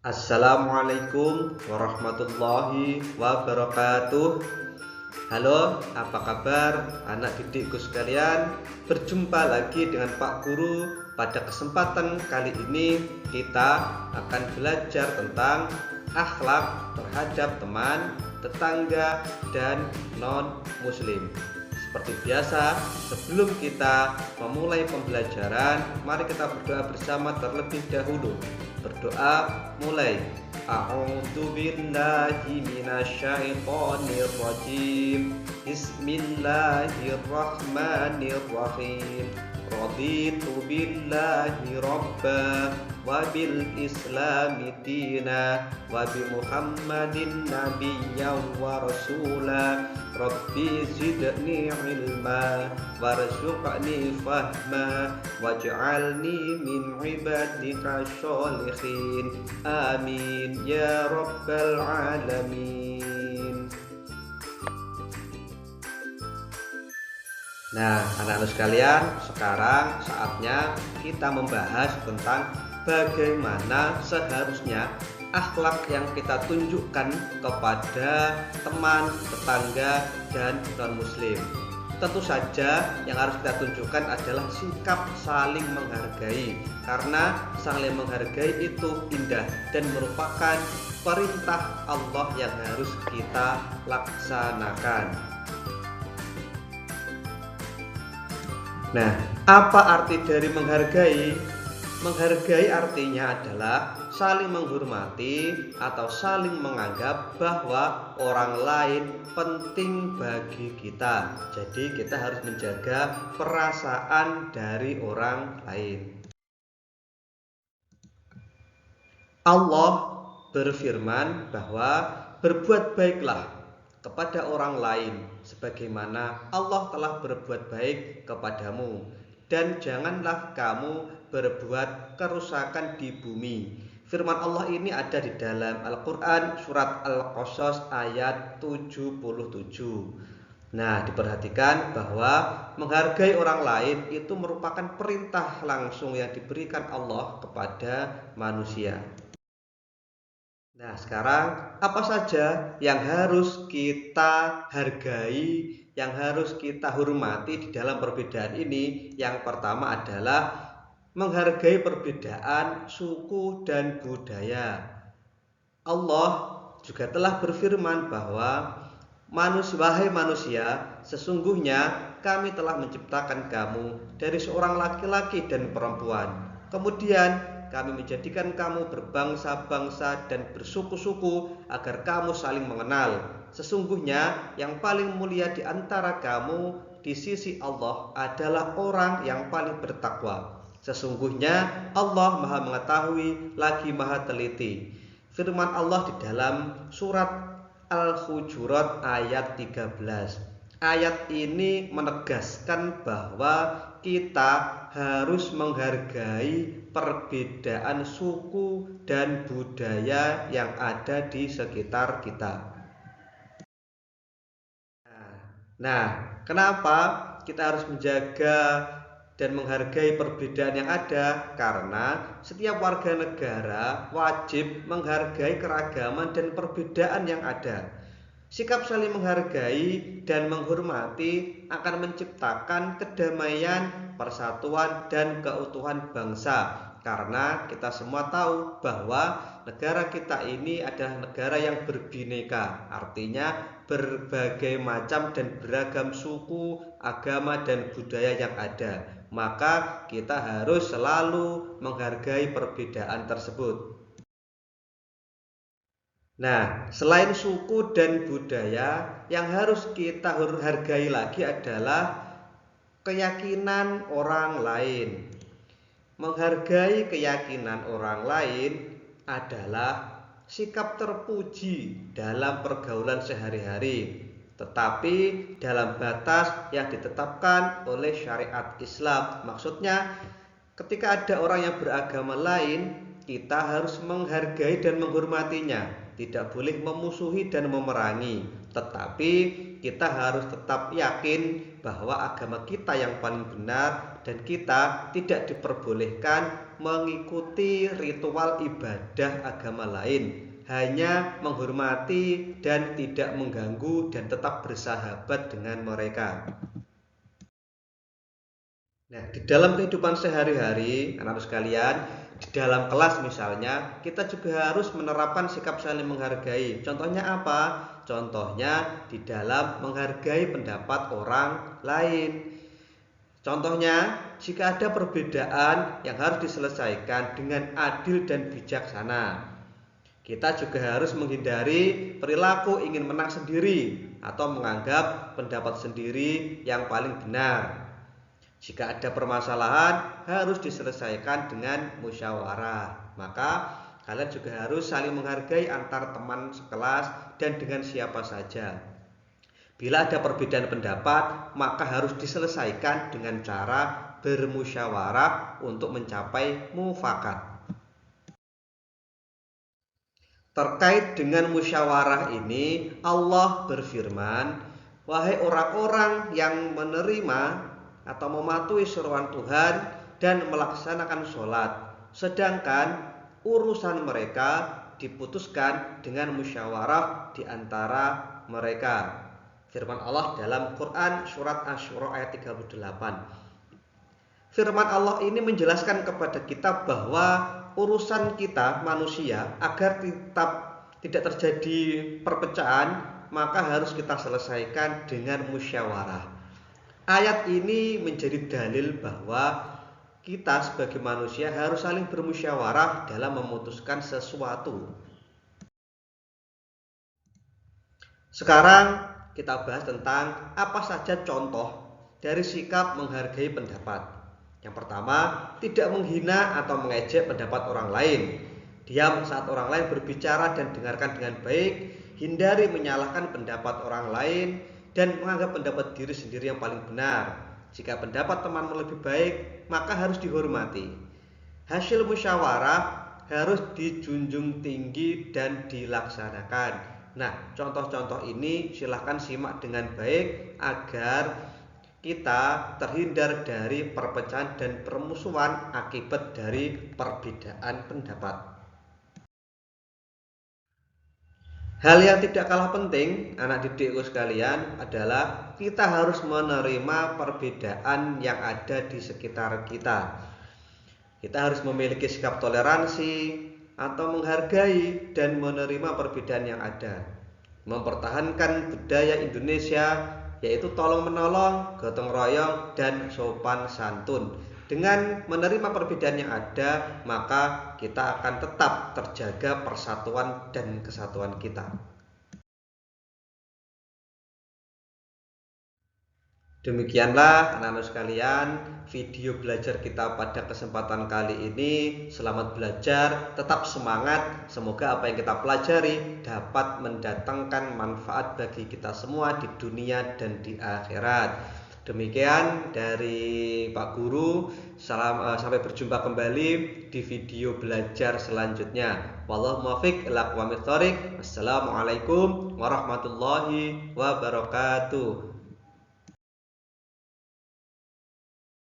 Assalamualaikum warahmatullahi wabarakatuh. Halo, apa kabar anak didikku sekalian? Berjumpa lagi dengan Pak Guru. Pada kesempatan kali ini kita akan belajar tentang akhlak terhadap teman, tetangga, dan non-muslim. Seperti biasa, sebelum kita memulai pembelajaran, mari kita berdoa bersama terlebih dahulu. Berdoa mulai. A'udzu billahi minasyaitonir rajim. Bismillahirrahmanirrahim. Raditu billahi rabba wa bil islami dina wa bi Muhammadin nabiyyan wa rasula. Rabbi zidni ilma warzuqni fahma waj'alni min ibadika sholihin. Amin ya rabbal alamin. Nah, anak-anak sekalian, sekarang saatnya kita membahas tentang bagaimana seharusnya akhlak yang kita tunjukkan kepada teman, tetangga, dan non-muslim. Tentu saja yang harus kita tunjukkan adalah sikap saling menghargai, karena saling menghargai itu indah dan merupakan perintah Allah yang harus kita laksanakan. Nah, apa arti dari menghargai? Menghargai artinya adalah saling menghormati atau saling menganggap bahwa orang lain penting bagi kita. Jadi kita harus menjaga perasaan dari orang lain. Allah berfirman bahwa berbuat baiklah kepada orang lain sebagaimana Allah telah berbuat baik kepadamu, dan janganlah kamu berbuat kerusakan di bumi. Firman Allah ini ada di dalam Al-Quran surat Al-Qasas ayat 77. Nah, diperhatikan bahwa menghargai orang lain itu merupakan perintah langsung yang diberikan Allah kepada manusia. Nah, sekarang apa saja yang harus kita hargai, yang harus kita hormati di dalam perbedaan ini? Yang pertama adalah menghargai perbedaan suku dan budaya. Allah juga telah berfirman bahwa wahai manusia, sesungguhnya kami telah menciptakan kamu dari seorang laki-laki dan perempuan. Kemudian kami menjadikan kamu berbangsa-bangsa dan bersuku-suku agar kamu saling mengenal. Sesungguhnya yang paling mulia di antara kamu di sisi Allah adalah orang yang paling bertakwa. Sesungguhnya Allah Maha Mengetahui lagi Maha Teliti. Firman Allah di dalam surat Al-Hujurat ayat 13. Ayat ini menegaskan bahwa kita harus menghargai perbedaan suku dan budaya yang ada di sekitar kita. Nah, kenapa kita harus menjaga dan menghargai perbedaan yang ada? Karena setiap warga negara wajib menghargai keragaman dan perbedaan yang ada. Sikap saling menghargai dan menghormati akan menciptakan kedamaian, persatuan, dan keutuhan bangsa. Karena kita semua tahu bahwa negara kita ini adalah negara yang berbineka, artinya berbagai macam dan beragam suku, agama, dan budaya yang ada. Maka kita harus selalu menghargai perbedaan tersebut. Nah, selain suku dan budaya, yang harus kita hargai lagi adalah keyakinan orang lain. Menghargai keyakinan orang lain adalah sikap terpuji dalam pergaulan sehari-hari, tetapi dalam batas yang ditetapkan oleh syariat Islam. Maksudnya, ketika ada orang yang beragama lain, kita harus menghargai dan menghormatinya. Tidak boleh memusuhi dan memerangi, tetapi kita harus tetap yakin bahwa agama kita yang paling benar dan kita tidak diperbolehkan mengikuti ritual ibadah agama lain, hanya menghormati dan tidak mengganggu dan tetap bersahabat dengan mereka. Nah, di dalam kehidupan sehari-hari, anak-anak sekalian, di dalam kelas misalnya, kita juga harus menerapkan sikap saling menghargai. Contohnya apa? Contohnya di dalam menghargai pendapat orang lain. Contohnya, jika ada perbedaan yang harus diselesaikan dengan adil dan bijaksana, kita juga harus menghindari perilaku ingin menang sendiri atau menganggap pendapat sendiri yang paling benar. Jika ada permasalahan harus diselesaikan dengan musyawarah. Maka kalian juga harus saling menghargai antar teman sekelas dan dengan siapa saja. Bila ada perbedaan pendapat, maka harus diselesaikan dengan cara bermusyawarah untuk mencapai mufakat. Terkait dengan musyawarah ini, Allah berfirman, "Wahai orang-orang yang menerima atau mematuhi seruan Tuhan dan melaksanakan sholat, sedangkan urusan mereka diputuskan dengan musyawarah di antara mereka." Firman Allah dalam Quran surat Asy-Syura ayat 38. Firman Allah ini menjelaskan kepada kita bahwa urusan kita manusia agar tidak terjadi perpecahan, maka harus kita selesaikan dengan musyawarah. Ayat ini menjadi dalil bahwa kita sebagai manusia harus saling bermusyawarah dalam memutuskan sesuatu. Sekarang kita bahas tentang apa saja contoh dari sikap menghargai pendapat. Yang pertama, tidak menghina atau mengejek pendapat orang lain. Diam saat orang lain berbicara dan dengarkan dengan baik. Hindari menyalahkan pendapat orang lain dan menganggap pendapat diri sendiri yang paling benar. Jika pendapat temanmu lebih baik, maka harus dihormati. Hasil musyawarah harus dijunjung tinggi dan dilaksanakan. Nah, contoh-contoh ini silahkan simak dengan baik agar kita terhindar dari perpecahan dan permusuhan akibat dari perbedaan pendapat. Hal yang tidak kalah penting, anak didikku sekalian, adalah kita harus menerima perbedaan yang ada di sekitar kita. Kita harus memiliki sikap toleransi atau menghargai dan menerima perbedaan yang ada. Mempertahankan budaya Indonesia, yaitu tolong-menolong, gotong royong, dan sopan santun. Dengan menerima perbedaan yang ada, maka kita akan tetap terjaga persatuan dan kesatuan kita. Demikianlah anak-anak sekalian, video belajar kita pada kesempatan kali ini. Selamat belajar, tetap semangat. Semoga apa yang kita pelajari dapat mendatangkan manfaat bagi kita semua di dunia dan di akhirat. Demikian dari Pak Guru. Sampai berjumpa kembali di video belajar selanjutnya. Wallahu muwaffiq ila aqwamit thoriq. Assalamualaikum warahmatullahi wabarakatuh.